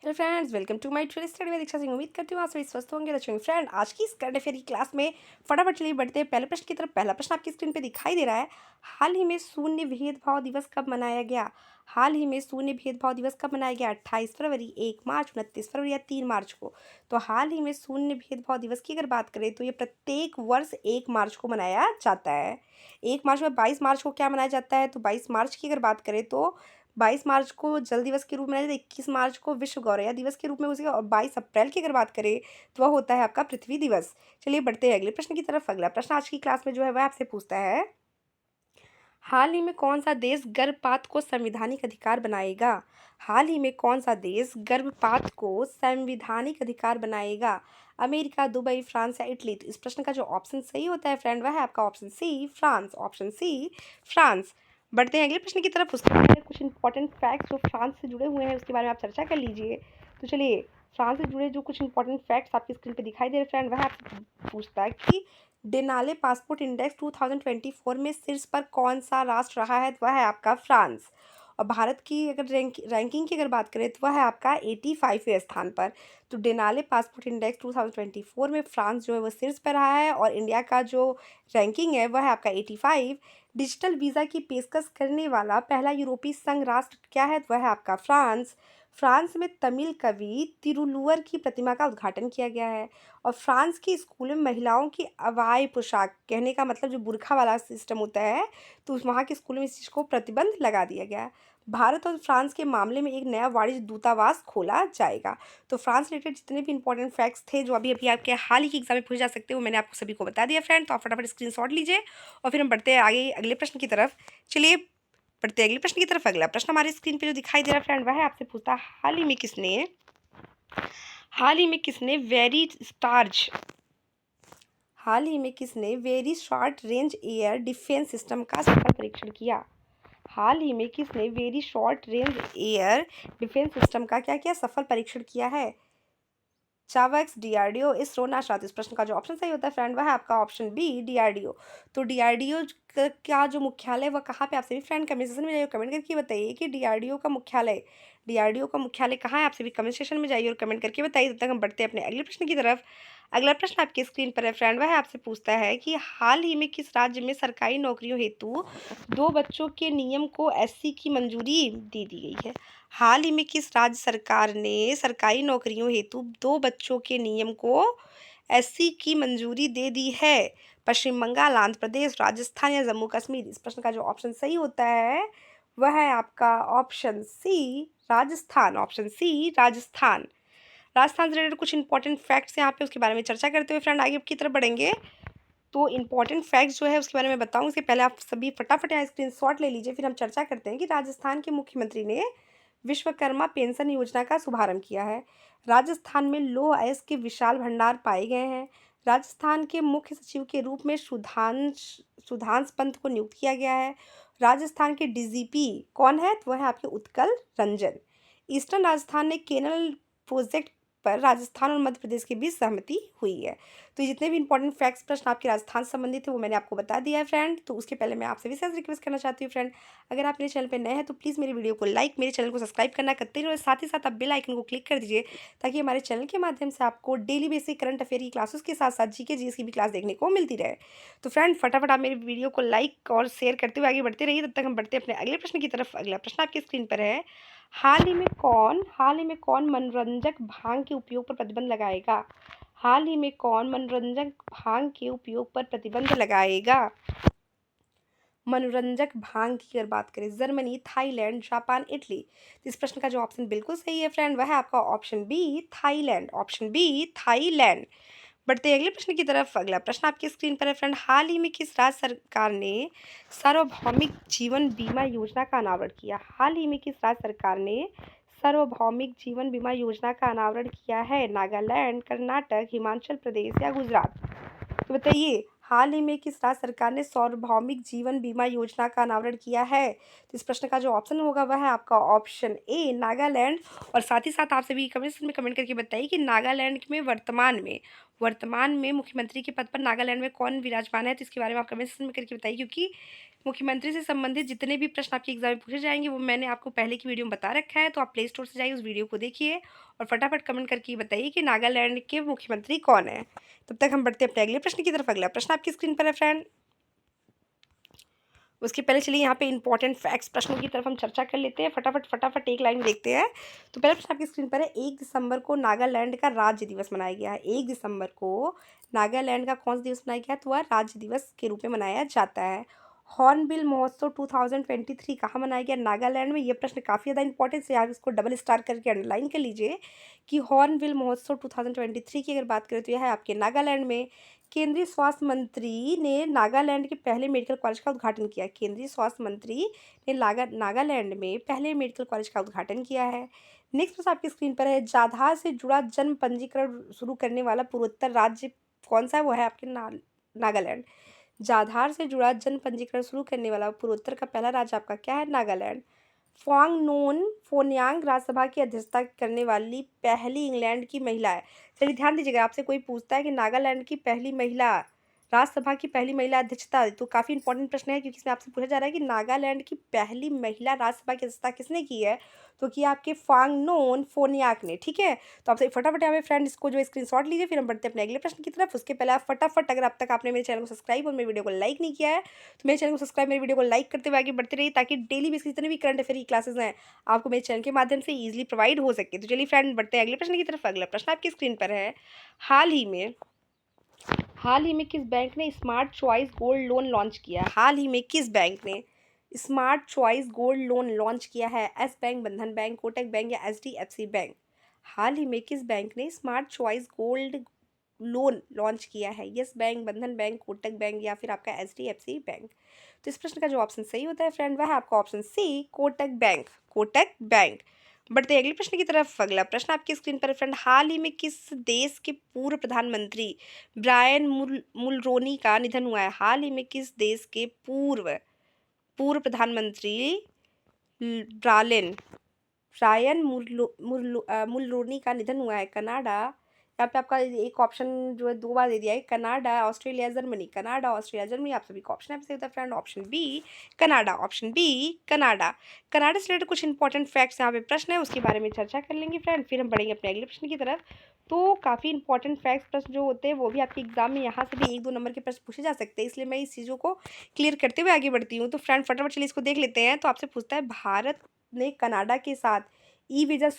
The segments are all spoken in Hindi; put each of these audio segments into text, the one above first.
Hello friends, welcome to my tutorial study में दीक्षा सिंह। उम्मीद करती हूँ आप सभी स्वस्थ होंगे, अच्छे होंगे। फ्रेंड, आज की इस करंट अफेयर की क्लास में फटाफट चलिए बढ़ते हैं पहले प्रश्न की तरफ। पहला प्रश्न आपकी स्क्रीन पे दिखाई दे रहा है। हाल ही में शून्य भेदभाव दिवस कब मनाया गया? हाल ही में शून्य भेदभाव दिवस कब मनाया गया? 28 फरवरी, 1 मार्च, 29 फरवरी या 3 मार्च को? तो हाल ही में शून्य भेदभाव दिवस की अगर बात करें तो ये प्रत्येक वर्ष 1 मार्च को मनाया जाता है। 1 मार्च में 22 मार्च को क्या मनाया जाता है? तो 22 मार्च की अगर बात करें तो 22 मार्च को जल दिवस के रूप में मनाया जाता है, 21 मार्च को विश्व गौरैया दिवस के रूप में उसी और 22 अप्रैल की अगर बात करें तो वह होता है आपका पृथ्वी दिवस। चलिए बढ़ते हैं अगले प्रश्न की तरफ। अगला प्रश्न आज की क्लास में जो है वह आपसे पूछता है, हाल ही में कौन सा देश गर्भपात को संवैधानिक अधिकार बनाएगा? हाल ही में कौन सा देश गर्भपात को संवैधानिक अधिकार बनाएगा? अमेरिका, दुबई, फ्रांस या इटली? तो इस प्रश्न का जो ऑप्शन सही होता है फ्रेंड वह है आपका option C, France. Option C, France. बढ़ते हैं अगले प्रश्न की तरफ। उसके पहले कुछ इंपॉर्टेंट फैक्ट्स जो फ्रांस से जुड़े हुए हैं उसके बारे में आप चर्चा कर लीजिए। तो चलिए, फ्रांस से जुड़े जो कुछ इंपॉर्टेंट फैक्ट्स आपकी स्क्रीन पे दिखाई दे रहे फ्रेंड वह आपसे पूछता है कि डेनाले पासपोर्ट इंडेक्स 2024 में शीर्ष पर कौन सा राष्ट्र रहा है? तो वह है आपका फ्रांस। और भारत की अगर रैंकिंग की अगर बात करें तो वह है आपका 85वें स्थान पर। तो डेनाले पासपोर्ट इंडेक्स 2024 में फ्रांस जो है वो शीर्ष पर रहा है और इंडिया का जो रैंकिंग है वह है आपका 85। डिजिटल वीज़ा की पेशकश करने वाला पहला यूरोपीय संघ राष्ट्र क्या है? तो वह है आपका फ्रांस। फ्रांस में तमिल कवि तिरुलुवर की प्रतिमा का उद्घाटन किया गया है। और फ्रांस के स्कूल में महिलाओं की अवाई पोशाक, कहने का मतलब जो बुर्खा वाला सिस्टम होता है, तो उस वहाँ के स्कूल में इस चीज़ को प्रतिबंध लगा दिया गया है। भारत और फ्रांस के मामले में एक नया वाणिज्य दूतावास खोला जाएगा। तो फ्रांस रिलेटेड जितने भी इंपॉर्टेंट फैक्ट्स थे जो अभी अभी आपके हाल ही के एग्जाम में पूछे जा सकते हैं वो मैंने आपको सभी को बता दिया फ्रेंड। तो आप फटाफट स्क्रीनशॉट लीजिए और फिर हम बढ़ते हैं आगे अगले प्रश्न की तरफ। चलिए बढ़ते हैं अगले प्रश्न की तरफ। अगला प्रश्न हमारी स्क्रीन पे जो दिखाई दे रहा है फ्रेंड वह है आपसे पूछता है, हाल ही में किसने very short range air defence system का सफल परीक्षण किया? हाल ही में किसने very short range air defence system का क्या किया? सफल परीक्षण किया है। चावक्स, डीआरडीओ, इसरो, नासा? तो इस प्रश्न का जो ऑप्शन सही होता है फ्रेंड वह है आपका ऑप्शन बी, डीआरडीओ। तो डीआरडीओ का जो मुख्यालय वह कहाँ पे? आप सभी फ्रेंड कमेंट सेक्शन में जाइए और कमेंट करके बताइए कि डीआरडीओ का मुख्यालय कहाँ है? आप सभी कमेंट सेक्शन में जाइए और कमेंट करके बताइए। तब तक हम बढ़ते हैं अपने अगले प्रश्न की तरफ। अगला प्रश्न आपकी स्क्रीन पर है फ्रेंड वह आपसे पूछता है कि हाल ही में किस राज्य में सरकारी नौकरियों हेतु 2 बच्चों के नियम को एससी की मंजूरी दे दी गई है? हाल ही में किस राज्य सरकार ने सरकारी नौकरियों हेतु 2 बच्चों के नियम को एससी की मंजूरी दे दी है? पश्चिम बंगाल, आंध्र प्रदेश, राजस्थान या जम्मू कश्मीर? इस प्रश्न का जो ऑप्शन सही होता है वह है आपका option C, Rajasthan. Option C, Rajasthan. Rajasthan से रिलेटेड कुछ इंपॉर्टेंट फैक्ट्स यहाँ पे उसके बारे में चर्चा करते हुए फ्रेंड आगे की तरफ बढ़ेंगे। तो इंपॉर्टेंट फैक्ट्स जो है उसके बारे में बताऊँ उसके पहले आप सभी फटाफट यहाँ स्क्रीनशॉट ले लीजिए। फिर हम चर्चा करते हैं कि राजस्थान के मुख्यमंत्री ने विश्वकर्मा पेंशन योजना का शुभारंभ किया है। राजस्थान में लौह अयस्क के विशाल भंडार पाए गए हैं। राजस्थान के मुख्य सचिव के रूप में सुधांश पंत को नियुक्त किया गया है। राजस्थान के डीजीपी कौन है? तो वह है आपके उत्कल रंजन। ईस्टर्न राजस्थान ने केनल प्रोजेक्ट पर राजस्थान और मध्य प्रदेश के बीच सहमति हुई है। तो जितने भी इंपॉर्टेंट फैक्ट्स प्रश्न आपके राजस्थान से संबंधित है वो मैंने आपको बता दिया है फ्रेंड। तो उसके पहले मैं आपसे विशेष रिक्वेस्ट करना चाहती हूँ फ्रेंड, अगर आप मेरे चैनल पे नए हैं तो प्लीज़ मेरे वीडियो को लाइक, मेरे चैनल को सब्सक्राइब करना करते रहिए और साथ ही साथ आप बेल आइकन को क्लिक कर दीजिए ताकि हमारे चैनल के माध्यम से आपको डेली बेसिक करंट अफेयर की क्लासेस के साथ साथ जीके जीएस की भी क्लास देखने को मिलती रहे। तो फ्रेंड फटाफट आप मेरे वीडियो को लाइक और शेयर करते हुए आगे बढ़ते रहिए। तब तक हम बढ़ते हैं अपने अगले प्रश्न की तरफ। अगला प्रश्न आपकी स्क्रीन पर है, हाल ही में कौन मनोरंजक भांग के उपयोग पर प्रतिबंध लगाएगा? हाल ही में कौन मनोरंजक भांग के उपयोग पर प्रतिबंध लगाएगा? मनोरंजक भांग की अगर बात करें, जर्मनी, थाईलैंड, जापान, इटली? तो इस प्रश्न का जो ऑप्शन बिल्कुल सही है फ्रेंड वह है आपका option B, Thailand. Option B, Thailand. बढ़ते हैं अगले प्रश्न की तरफ। अगला प्रश्न आपकी स्क्रीन पर है फ्रेंड, हाल ही में किस राज्य सरकार ने सार्वभौमिक जीवन बीमा योजना का अनावरण किया? हाल ही में किस राज्य सरकार ने सार्वभौमिक जीवन बीमा योजना का अनावरण किया है? नागालैंड, कर्नाटक, हिमाचल प्रदेश या गुजरात? तो बताइए, हाल ही में किस राज्य सरकार ने सार्वभौमिक जीवन बीमा योजना का अनावरण किया है? तो इस प्रश्न का जो ऑप्शन होगा वह है आपका ऑप्शन ए, नागालैंड। और साथ ही साथ आप सभी कमेंट सेक्शन में कमेंट करके बताइए कि नागालैंड में वर्तमान में वर्तमान में मुख्यमंत्री के पद पर नागालैंड में कौन विराजमान है? तो इसके बारे में आप कमेंट सेक्शन में करके बताइए, क्योंकि मुख्यमंत्री से संबंधित जितने भी प्रश्न आपके एग्जाम में पूछे जाएंगे वो मैंने आपको पहले की वीडियो में बता रखा है। तो आप प्ले स्टोर से जाइए, उस वीडियो को देखिए और फटाफट कमेंट करके बताइए कि नागालैंड के मुख्यमंत्री कौन है। तब तक हम बढ़ते हैं अपने अगले प्रश्न की तरफ। अगला प्रश्न आपकी स्क्रीन पर है फ्रेंड। उसके पहले चलिए यहाँ पे इंपॉर्टेंट फैक्ट्स प्रश्नों की तरफ हम चर्चा कर लेते हैं। फटाफट एक लाइन में देखते हैं। तो पहला प्रश्न आपकी स्क्रीन पर है, 1 दिसंबर को नागालैंड का राज्य दिवस मनाया गया है। 1 दिसंबर को नागालैंड का कौन सा दिवस मनाया गया है? तो वह राज्य दिवस के रूप में मनाया जाता है। हॉर्नबिल महोत्सव 2023 कहाँ मनाया गया? नागालैंड में। ये प्रश्न काफ़ी ज़्यादा इंपॉर्टेंट है, आप इसको डबल स्टार करके अंडरलाइन कर लीजिए कि हॉर्नबिल महोत्सव 2023 की अगर बात करें तो यह है आपके नागालैंड में। केंद्रीय स्वास्थ्य मंत्री ने नागालैंड के पहले मेडिकल कॉलेज का उद्घाटन किया। केंद्रीय स्वास्थ्य मंत्री ने नागालैंड में पहले मेडिकल कॉलेज का उद्घाटन किया है। नेक्स्ट प्रश्न आपकी स्क्रीन पर है, आधार से जुड़ा जन्म पंजीकरण शुरू करने वाला पूर्वोत्तर राज्य कौन सा है? वो है आपके नागालैंड। आधार से जुड़ा जन्म पंजीकरण शुरू करने वाला पूर्वोत्तर का पहला राज्य आपका क्या है? नागालैंड। फ़ॉन्ग फोन्यांग राज्यसभा की अध्यक्षता करने वाली पहली इंग्लैंड की महिला है। चलिए ध्यान दीजिएगा, आपसे कोई पूछता है कि नागालैंड की पहली महिला राज्यसभा की पहली महिला अध्यक्षता, तो काफ़ी इंपॉर्टेंट प्रश्न है, क्योंकि इसमें आपसे पूछा जा रहा है कि नागालैंड की पहली महिला राज्यसभा की अध्यक्षता किसने की है? तो कि आपके फ़ॉन्ग फोन्याक ने। ठीक है, तो आपसे फटाफट यहाँ पे फ्रेंड इसको जो स्क्रीनशॉट लीजिए, फिर हम बढ़ते हैं अपने अगले प्रश्न की तरफ। उसके पहले आप फटाफट, अगर अब तक आपने मेरे चैनल को सब्सक्राइब और मेरे वीडियो को लाइक नहीं किया है तो मेरे चैनल को सब्सक्राइब, मेरे वीडियो को लाइक करते हुए आगे बढ़ते रहिए, ताकि डेली बेसिस जितने भी करंट अफेयर की क्लासेस हैं आपको मेरे चैनल के माध्यम से इजीली प्रोवाइड हो सके। तो चलिए फ्रेंड बढ़ते हैं अगले प्रश्न की तरफ। अगला प्रश्न आपकी स्क्रीन पर है, हाल ही में किस बैंक ने smart choice gold loan launch किया? हाल ही में किस बैंक ने smart choice gold loan launch किया है? एस बैंक, बंधन बैंक, कोटक बैंक या एचडीएफसी बैंक? हाल ही में किस बैंक ने smart choice gold loan launch किया है? यस बैंक, बंधन बैंक, कोटक बैंक या फिर आपका एचडीएफसी बैंक? तो इस प्रश्न का जो ऑप्शन सही होता है फ्रेंड वह है आपका option C, Kotak Bank. Kotak Bank. बढ़ते हैं अगले प्रश्न की तरफ। अगला प्रश्न आपकी स्क्रीन पर फ्रेंड, हाल ही में किस देश के पूर्व प्रधानमंत्री ब्रायन मुलरोनी का निधन हुआ है? हाल ही में किस देश के पूर्व पूर्व प्रधानमंत्री ब्रायन ब्रायन मुलरोनी का निधन हुआ है? कनाडा, यहाँ पे आपका एक ऑप्शन जो है 2 बार दे दिया है, Canada, Australia, Germany. Canada, Australia, Germany, आप सभी का ऑप्शन है होता है friend option B, Canada. Option B, Canada. Canada से रिलेटेड कुछ इंपॉर्टेंट फैक्ट्स यहाँ पे प्रश्न है, उसके बारे में चर्चा कर लेंगे फ्रेंड, फिर हम बढ़ेंगे अपने अगले प्रश्न की तरफ। तो काफ़ी इंपॉर्टेंट फैक्ट्स प्रश्न जो होते हैं वो भी आपके एग्जाम में यहाँ से भी 1-2 नंबर के प्रश्न पूछे जा सकते हैं, इसलिए मैं इस चीज़ों को क्लियर करते हुए आगे बढ़ती हूँ। तो फ्रेंड फटाफट चलिए इसको देख लेते हैं। तो आपसे पूछता है, भारत ने कनाडा के साथ ई वीज़ा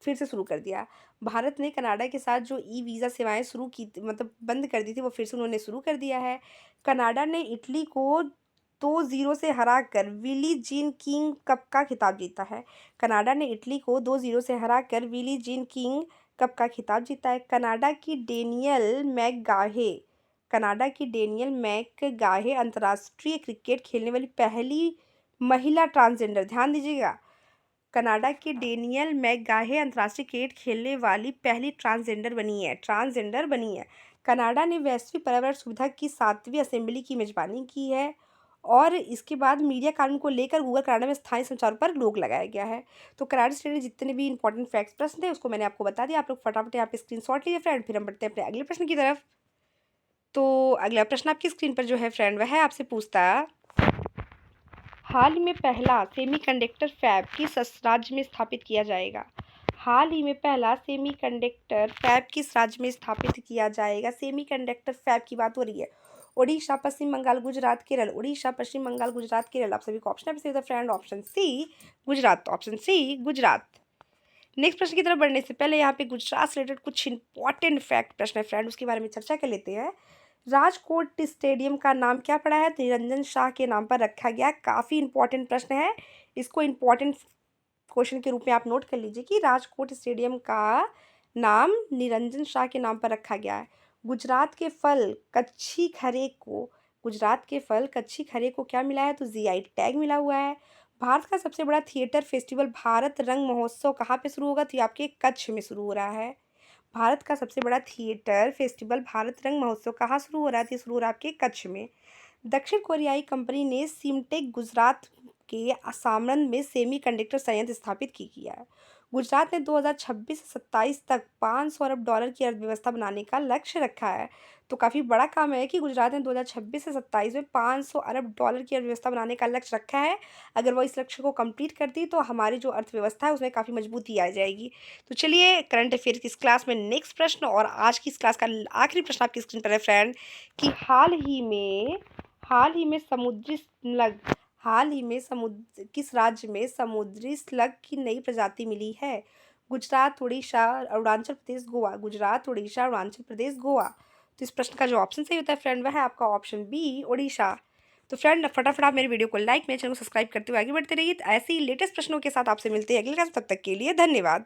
फिर से शुरू कर दिया। भारत ने कनाडा के साथ जो ई वीज़ा सेवाएं शुरू की मतलब बंद कर दी थी, वो फिर से उन्होंने शुरू कर दिया है। कनाडा ने इटली को 2-0 से हराकर विली जीन किंग कप का खिताब जीता है। कनाडा ने इटली को 2-0 से हराकर विली जीन किंग कप का खिताब जीता है। कनाडा की डेनियल मैकगाहे अंतर्राष्ट्रीय क्रिकेट खेलने वाली पहली महिला ट्रांसजेंडर, ध्यान दीजिएगा, कनाडा की डेनियल मैकगाहे अंतर्राष्ट्रीय क्रिकेट खेलने वाली पहली ट्रांसजेंडर बनी है। कनाडा ने वैश्विक पर्यावरण सुविधा की 7वीं असेंबली की मेजबानी की है। और इसके बाद मीडिया कानून को लेकर गूगल कनाडा में स्थानीय संचार पर रोक लगाया गया है। तो कनाडा से रिलेटेड जितने भी इंपॉर्टेंट फैक्ट्स प्रश्न थे उसको मैंने आपको बता दिया। आप लोग फटाफट यहाँ पे स्क्रीनशॉट लीजिए फ्रेंड, फिर हम बढ़ते हैं अपने अगले प्रश्न की तरफ। तो अगला प्रश्न आपकी स्क्रीन पर जो है फ्रेंड वह है आपसे पूछता, हाल ही में पहला सेमीकंडक्टर फैब किस राज्य में स्थापित किया जाएगा? हाल ही में पहला सेमीकंडक्टर फैब किस राज्य में स्थापित किया जाएगा? सेमीकंडक्टर फैब की बात हो रही है। ओडिशा, पश्चिम बंगाल, गुजरात, केरल। ओडिशा, पश्चिम बंगाल, गुजरात, केरल, आप सभी को ऑप्शन है friend option C, Gujarat. Option C, Gujarat. Next प्रश्न की तरफ बढ़ने से पहले यहाँ पे गुजरात से रिलेटेड कुछ इंपॉर्टेंट फैक्ट प्रश्न है फ्रेंड, उसके बारे में चर्चा कर लेते हैं। राजकोट स्टेडियम का नाम क्या पड़ा है? निरंजन शाह के नाम पर रखा गया। काफ़ी इंपॉर्टेंट प्रश्न है, इसको इंपॉर्टेंट क्वेश्चन के रूप में आप नोट कर लीजिए कि राजकोट स्टेडियम का नाम निरंजन शाह के नाम पर रखा गया है। गुजरात के फल कच्छी खरे को क्या मिला है? तो जीआई टैग मिला हुआ है। भारत का सबसे बड़ा थिएटर फेस्टिवल भारत रंग महोत्सव कहाँ पे शुरू होगा? तो ये आपके कच्छ में शुरू हो रहा है। भारत का सबसे बड़ा थिएटर फेस्टिवल भारत रंग महोत्सव कहाँ शुरू हो रहा है? तो शुरू हो रहा है आपके कच्छ में। दक्षिण कोरियाई कंपनी ने सिमटेक गुजरात के सामरन में सेमीकंडक्टर संयंत्र स्थापित किया है। गुजरात ने 2026 से 27 तक 500 अरब डॉलर की अर्थव्यवस्था बनाने का लक्ष्य रखा है। तो काफ़ी बड़ा काम है कि गुजरात ने 2026 से 27 में 500 अरब डॉलर की अर्थव्यवस्था बनाने का लक्ष्य रखा है। अगर वो इस लक्ष्य को कंप्लीट कर दी तो हमारी जो अर्थव्यवस्था है उसमें काफ़ी मजबूती आ जाएगी। तो चलिए करंट अफेयर की इस क्लास में नेक्स्ट प्रश्न और आज की इस क्लास का आखिरी प्रश्न आपकी स्क्रीन पर है फ्रेंड, कि हाल ही में समुद्री स्लग हाल ही में समुद्र किस राज्य में समुद्री स्लग की नई प्रजाति मिली है? गुजरात, उड़ीसा, अरुणाचल प्रदेश, गोवा। गुजरात, उड़ीसा, अरुणाचल प्रदेश, गोवा। तो इस प्रश्न का जो ऑप्शन सही होता है फ्रेंड वह है आपका ऑप्शन बी, उड़ीसा। तो फ्रेंड फटाफट आप मेरे वीडियो को लाइक, मेरे चैनल को सब्सक्राइब करते हुए आगे बढ़ते रहिए। तो ऐसे ही लेटेस्ट प्रश्नों के साथ आपसे मिलते हैं अगले क्लास, तब तक के लिए धन्यवाद।